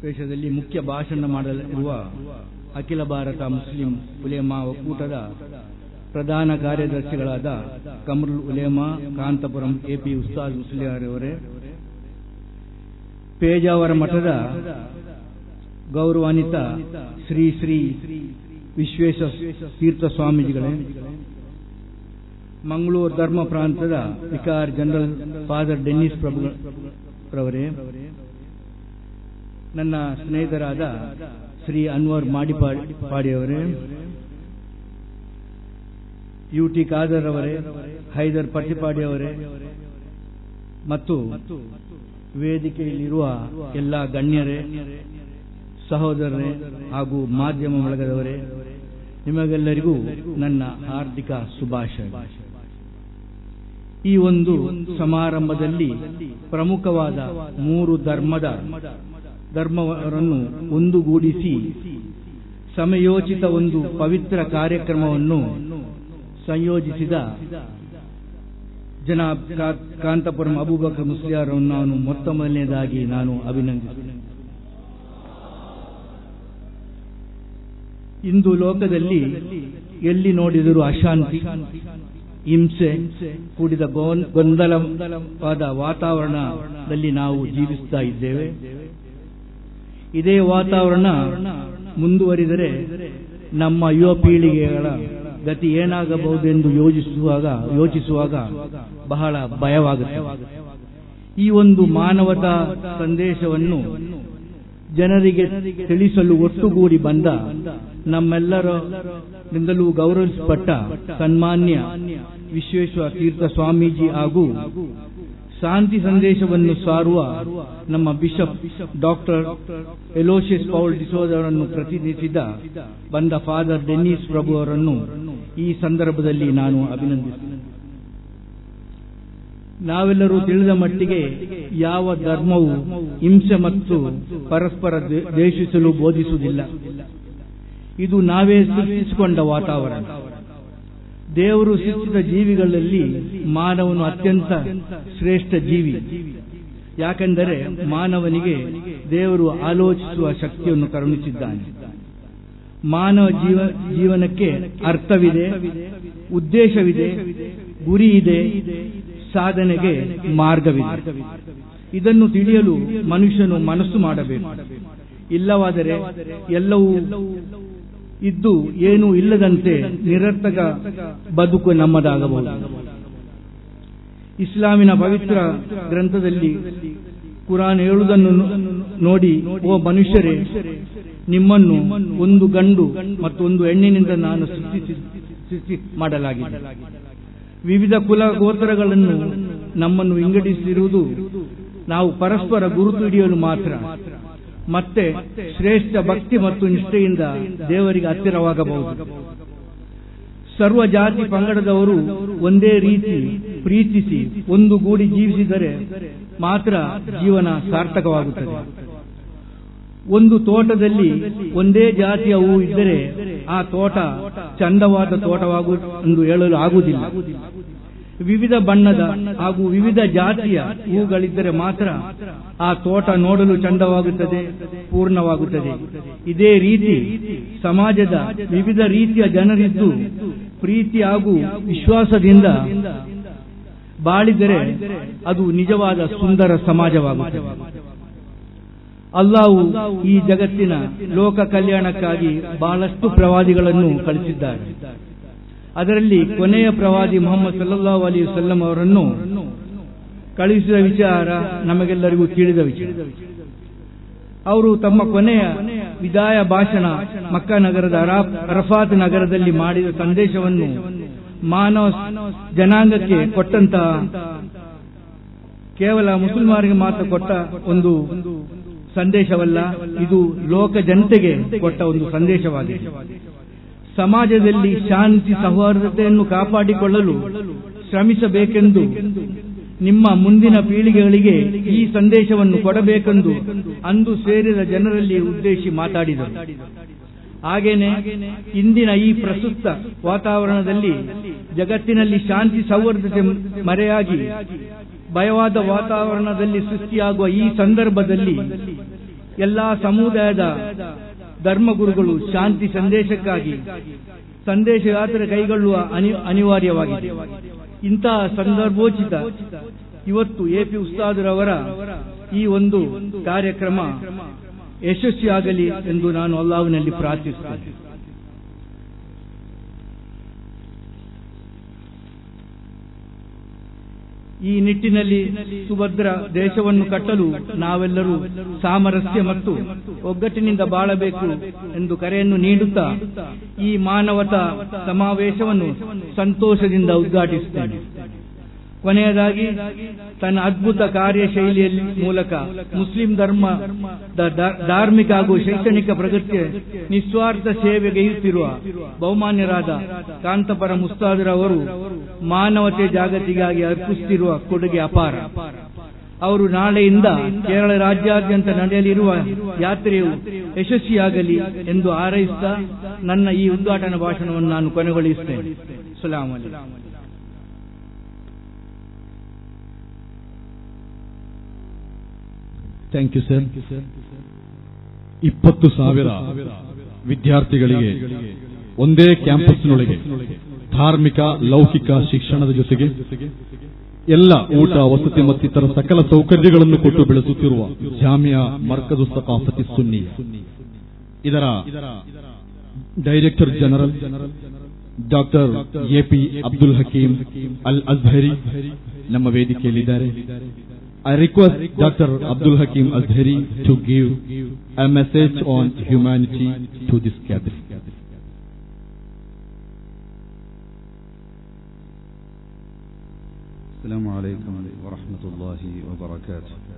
ವೇಷದಲ್ಲಿ ಮುಖ್ಯ ಭಾಷಣ ಮಾಡಲಿರುವ ಅಖಿಲ ಭಾರತ ಮುಸ್ಲಿಂ ಉಲೇಮಾ ಒಕ್ಕೂಟದ ಪ್ರಧಾನ ಕಾರ್ಯದರ್ಶಿಗಳಾದ ಕಮರುಲ್ ಉಲೇಮಾ ಕಾಂತಪುರಂ ಎಪಿ ಉಸ್ತಾದ್ ಮುಸ್ಲಿಯಾರವರೇ, ಪೇಜಾವರ ಮಠದ ಗೌರವಾನ್ವಿತ ಶ್ರೀ ಶ್ರೀ ವಿಶ್ವೇಶ ತೀರ್ಥ ಸ್ವಾಮೀಜಿಗಳೇ, ಮಂಗಳೂರು ಧರ್ಮ ಪ್ರಾಂತದ ವಿಕಾರ್ ಜನರಲ್ ಫಾದರ್ ಡೆನ್ನಿಸ್ ಪ್ರಭುರವರೇ, ನನ್ನ ಸ್ನೇಹಿತರಾದ ಶ್ರೀ ಅನ್ವರ್ ಮಾಡಿಪಾಡಿಯವರೇ, ಯುಟಿ ಖಾದರ್ ಅವರೇ, ಹೈದರ್ ಪಟ್ಟಿಪಾಡಿಯವರೇ ಮತ್ತು ವೇದಿಕೆಯಲ್ಲಿರುವ ಎಲ್ಲ ಗಣ್ಯರೇ, ಸಹೋದರರೇ ಹಾಗೂ ಮಾಧ್ಯಮ ಬಳಗದವರೇ, ನಿಮಗೆಲ್ಲರಿಗೂ ನನ್ನ ಹಾರ್ದಿಕ ಶುಭಾಶಯ. ಈ ಒಂದು ಸಮಾರಂಭದಲ್ಲಿ ಪ್ರಮುಖವಾದ 3 ಧರ್ಮವನ್ನು ಒಂದುಗೂಡಿಸಿ ಸಮಯೋಚಿತ ಒಂದು ಪವಿತ್ರ ಕಾರ್ಯಕ್ರಮವನ್ನು ಸಂಯೋಜಿಸಿದ ಜನಾಬ್ ಕಾಂತಪುರಂ ಅಬೂಬಕರ್ ಮುಸ್ಲಿಯಾರನ್ನು ನಾನು ಮೊತ್ತ ಮೊದಲನೇದಾಗಿ ನಾನು ಅಭಿನಂದಿಸುತ್ತೇನೆ. ಇಂದು ಲೋಕದಲ್ಲಿ ಎಲ್ಲಿ ನೋಡಿದರೂ ಅಶಾಂತಿ, ಹಿಂಸೆ ಕೂಡಿದ ಗೊಂದಲವಾದ ವಾತಾವರಣದಲ್ಲಿ ನಾವು ಜೀವಿಸ್ತಾ ಇದ್ದೇವೆ. ಇದೇ ವಾತಾವರಣ ಮುಂದುವರಿದರೆ ನಮ್ಮ ಯುವ ಪೀಳಿಗೆಗಳ ಗತಿ ಏನಾಗಬಹುದೆಂದು ಯೋಚಿಸುವಾಗ ಬಹಳ ಭಯವಾಗುತ್ತೆ. ಈ ಒಂದು ಮಾನವತಾ ಸಂದೇಶವನ್ನು ಜನರಿಗೆ ತಿಳಿಸಲು ಒಟ್ಟುಗೂಡಿ ಬಂದ ನಮ್ಮೆಲ್ಲರಿಂದಲೂ ಗೌರವಿಸಲ್ಪಟ್ಟ ಸನ್ಮಾನ್ಯ ವಿಶ್ವೇಶ್ವರ ತೀರ್ಥ ಸ್ವಾಮೀಜಿ ಹಾಗೂ ಶಾಂತಿ ಸಂದೇಶವನ್ನು ಸಾರುವ ನಮ್ಮ ಬಿಷಪ್ ಡಾಕ್ಟರ್ ಎಲೋಶಿಯಸ್ ಪೌಲ್ ಡಿಸೋಜರನ್ನು ಪ್ರತಿನಿಧಿಸಿದ ಬಂದ ಫಾದರ್ ಡೆನ್ನಿಸ್ ಪ್ರಭು ಅವರನ್ನು ಈ ಸಂದರ್ಭದಲ್ಲಿ ನಾನು ಅಭಿನಂದಿಸುತ್ತೇನೆ. ನಾವೆಲ್ಲರೂ ತಿಳಿದ ಮಟ್ಟಿಗೆ ಯಾವ ಧರ್ಮವು ಹಿಂಸೆ ಮತ್ತು ಪರಸ್ಪರ ದ್ವೇಷಿಸಲು ಬೋಧಿಸುವುದಿಲ್ಲ. ಇದು ನಾವೇ ಸೃಷ್ಟಿಸಿಕೊಂಡ ವಾತಾವರಣ. ದೇವರು ಸೃಷ್ಟಿಸಿದ ಜೀವಿಗಳಲ್ಲಿ ಮಾನವನು ಅತ್ಯಂತ ಶ್ರೇಷ್ಠ ಜೀವಿ. ಯಾಕೆಂದರೆ ಮಾನವನಿಗೆ ದೇವರು ಆಲೋಚಿಸುವ ಶಕ್ತಿಯನ್ನು ಕರುಣಿಸಿದ್ದಾನೆ. ಮಾನವ ಜೀವನಕ್ಕೆ ಅರ್ಥವಿದೆ, ಉದ್ದೇಶವಿದೆ, ಗುರಿ ಇದೆ, ಸಾಧನೆಗೆ ಮಾರ್ಗವಿದೆ. ಇದನ್ನು ತಿಳಿಯಲು ಮನುಷ್ಯನು ಮನಸ್ಸು ಮಾಡಬೇಕು. ಇಲ್ಲವಾದರೆ ಎಲ್ಲವೂ ಇದ್ದು ಏನೂ ಇಲ್ಲದಂತೆ ನಿರರ್ಥಕ ಬದುಕು ನಮ್ಮದಾಗಬಹುದು. ಇಸ್ಲಾಮಿನ ಪವಿತ್ರ ಗ್ರಂಥದಲ್ಲಿ ಕುರಾನ್ ಹೇಳುವುದನ್ನು ನೋಡಿ, ಓ ಮನುಷ್ಯರೇ, ನಿಮ್ಮನ್ನು ಒಂದು ಗಂಡು ಮತ್ತು ಒಂದು ಹೆಣ್ಣಿನಿಂದ ನಾನು ಸೃಷ್ಟಿ ಮಾಡಲಾಗಿದೆ. ವಿವಿಧ ಕುಲ ಗೋತ್ರಗಳನ್ನು ನಮ್ಮನ್ನು ವಿಂಗಡಿಸಿರುವುದು ನಾವು ಪರಸ್ಪರ ಗುರುತು ಹಿಡಿಯಲು ಮಾತ್ರ. ಮತ್ತೆ ಶ್ರೇಷ್ಠ ಭಕ್ತಿ ಮತ್ತು ನಿಷ್ಠೆಯಿಂದ ದೇವರಿಗೆ ಹತ್ತಿರವಾಗಬಹುದು. ಸರ್ವ ಜಾತಿ ಪಂಗಡದವರು ಒಂದೇ ರೀತಿ ಪ್ರೀತಿಸಿ ಒಂದುಗೂಡಿ ಜೀವಿಸಿದರೆ ಮಾತ್ರ ಜೀವನ ಸಾರ್ಥಕವಾಗುತ್ತದೆ. ಒಂದು ತೋಟದಲ್ಲಿ ಒಂದೇ ಜಾತಿಯ ಹೂ ಇದ್ದರೆ ಆ ತೋಟ ಚಂದವಾದ ತೋಟವೆಂದು ಹೇಳಲು ಆಗುವುದಿಲ್ಲ. ವಿವಿಧ ಬಣ್ಣದ ಹಾಗೂ ವಿವಿಧ ಜಾತಿಯ ಹೂಗಳಿದ್ದರೆ ಮಾತ್ರ ಆ ತೋಟ ನೋಡಲು ಚಂದವಾಗುತ್ತದೆ, ಪೂರ್ಣವಾಗುತ್ತದೆ. ಇದೇ ರೀತಿ ಸಮಾಜದ ವಿವಿಧ ರೀತಿಯ ಜನರಿದ್ದು ಪ್ರೀತಿ ಹಾಗೂ ವಿಶ್ವಾಸದಿಂದ ಬಾಳಿದರೆ ಅದು ನಿಜವಾದ ಸುಂದರ ಸಮಾಜವಾಗುತ್ತದೆ. ಅಲ್ಲಾಹು ಈ ಜಗತ್ತಿನ ಲೋಕ ಕಲ್ಯಾಣಕ್ಕಾಗಿ ಬಹಳಷ್ಟು ಪ್ರವಾದಿಗಳನ್ನು ಕಳಿಸಿದ್ದಾರೆ. ಅದರಲ್ಲಿ ಕೊನೆಯ ಪ್ರವಾದಿ ಮುಹಮ್ಮದ್ ಸಲ್ಲಲ್ಲಾಹು ಅಲೈಹಿ ವಸಲ್ಲಂ ಅವರನ್ನು ಕಳುಹಿಸಿದ ವಿಚಾರ ನಮಗೆಲ್ಲರಿಗೂ ತಿಳಿದ ವಿಚಾರ. ಅವರು ತಮ್ಮ ಕೊನೆಯ ವಿದಾಯ ಭಾಷಣ ಮಕ್ಕಾ ನಗರದ ಅರಫಾತ್ ನಗರದಲ್ಲಿ ಮಾಡಿದ ಸಂದೇಶವನ್ನು ಮಾನವ ಜನಾಂಗಕ್ಕೆ ಕೊಟ್ಟಂತಹ, ಕೇವಲ ಮುಸಲ್ಮಾನರಿಗೆ ಮಾತ್ರ ಕೊಟ್ಟ ಒಂದು ಸಂದೇಶವಲ್ಲ, ಇದು ಲೋಕ ಜನತೆಗೆ ಕೊಟ್ಟ ಒಂದು ಸಂದೇಶವಾಗಿದೆ. ಸಮಾಜದಲ್ಲಿ ಶಾಂತಿ ಸೌಹಾರ್ದತೆಯನ್ನು ಕಾಪಾಡಿಕೊಳ್ಳಲು ಶ್ರಮಿಸಬೇಕೆಂದು, ನಿಮ್ಮ ಮುಂದಿನ ಪೀಳಿಗೆಗಳಿಗೆ ಈ ಸಂದೇಶವನ್ನು ಕೊಡಬೇಕೆಂದು ಅಂದು ಸೇರಿದ ಜನರಲ್ಲಿ ಉದ್ದೇಶಿಸಿ ಮಾತಾಡಿದರು. ಹಾಗೇನೆ ಇಂದಿನ ಈ ಪ್ರಸ್ತುತ ವಾತಾವರಣದಲ್ಲಿ ಜಗತ್ತಿನಲ್ಲಿ ಶಾಂತಿ ಸೌಹಾರ್ದತೆ ಮರೆಯಾಗಿ ಭಯವಾದ ವಾತಾವರಣದಲ್ಲಿ ಸೃಷ್ಟಿಯಾಗುವ ಈ ಸಂದರ್ಭದಲ್ಲಿ ಎಲ್ಲಾ ಸಮುದಾಯದ ಧರ್ಮಗುರುಗಳು ಶಾಂತಿ ಸಂದೇಶಕ್ಕಾಗಿ ಸಂದೇಶ ಯಾತ್ರೆ ಕೈಗೊಳ್ಳುವ ಅನಿವಾರ್ಯವಾಗಿದೆ. ಇಂತಹ ಸಂದರ್ಭೋಚಿತ ಇವತ್ತು ಎಪಿ ಉಸ್ತಾದರವರ ಈ ಒಂದು ಕಾರ್ಯಕ್ರಮ ಯಶಸ್ವಿಯಾಗಲಿ ಎಂದು ನಾನು ಅಲ್ಲಾಹ್ವಿನಲ್ಲಿ ಪ್ರಾರ್ಥಿಸುತ್ತೇನೆ. ಈ ನಿಟ್ಟಿನಲ್ಲಿ ಸುಭದ್ರ ದೇಶವನ್ನು ಕಟ್ಟಲು ನಾವೆಲ್ಲರೂ ಸಾಮರಸ್ಯ ಮತ್ತು ಒಗ್ಗಟ್ಟಿನಿಂದ ಬಾಳಬೇಕು ಎಂದು ಕರೆಯನ್ನು ನೀಡುತ್ತಾ ಈ ಮಾನವತಾ ಸಮಾವೇಶವನ್ನು ಸಂತೋಷದಿಂದ ಉದ್ಘಾಟಿಸುತ್ತೇನೆ. ಕೊನೆಯದಾಗಿ ತನ್ನ ಅದ್ಭುತ ಕಾರ್ಯಶೈಲಿಯ ಮೂಲಕ ಮುಸ್ಲಿಂ ಧಾರ್ಮಿಕ ಹಾಗೂ ಶೈಕ್ಷಣಿಕ ಪ್ರಗತಿಗೆ ನಿಸ್ವಾರ್ಥ ಸೇವೆಗೈಯುತ್ತಿರುವ ಬಹುಮಾನ್ಯರಾದ ಕಾಂತಪುರ ಮುಸ್ತಾದರವರು ಮಾನವತೆ ಜಾಗತಿಗಾಗಿ ಅರ್ಪಿಸುತ್ತಿರುವ ಕೊಡುಗೆ ಅಪಾರ. ಅವರು ನಾಳೆಯಿಂದ ಕೇರಳ ರಾಜ್ಯಾದ್ಯಂತ ನಡೆಯಲಿರುವ ಯಾತ್ರೆಯು ಯಶಸ್ವಿಯಾಗಲಿ ಎಂದು ಹಾರೈಸುತ್ತಾ ನನ್ನ ಈ ಉದ್ಘಾಟನಾ ಭಾಷಣವನ್ನು ನಾನು ಕೊನೆಗೊಳಿಸುತ್ತೇನೆ. ಸಲಾಮ್ ಅಲೈಕುಂ. Thank you sir. 20,000 ವಿದ್ಯಾರ್ಥಿಗಳಿಗೆ ಒಂದೇ ಕ್ಯಾಂಪಸ್ನೊಳಗೆ ಧಾರ್ಮಿಕ ಲೌಕಿಕ ಶಿಕ್ಷಣದ ಜೊತೆಗೆ ಎಲ್ಲ ಊಟ ವಸತಿ ಮತ್ತಿತರ ಸಕಲ ಸೌಕರ್ಯಗಳನ್ನು ಕೊಟ್ಟು ಬೆಳೆಸುತ್ತಿರುವ ಜಾಮಿಯಾ ಮರ್ಕಜು ಸಕಾಫತಿ ಸುನ್ನಿ ಇದರ director general doctor AP Abdul Hakeem Al Azhari ನಮ್ಮ ವೇದಿಕೆಯಲ್ಲಿದ್ದಾರೆ. I request Dr. Abdul Hakim Azhari to give a message on humanity to this gathering. Assalamu alaikum wa rahmatullahi wa barakatuh.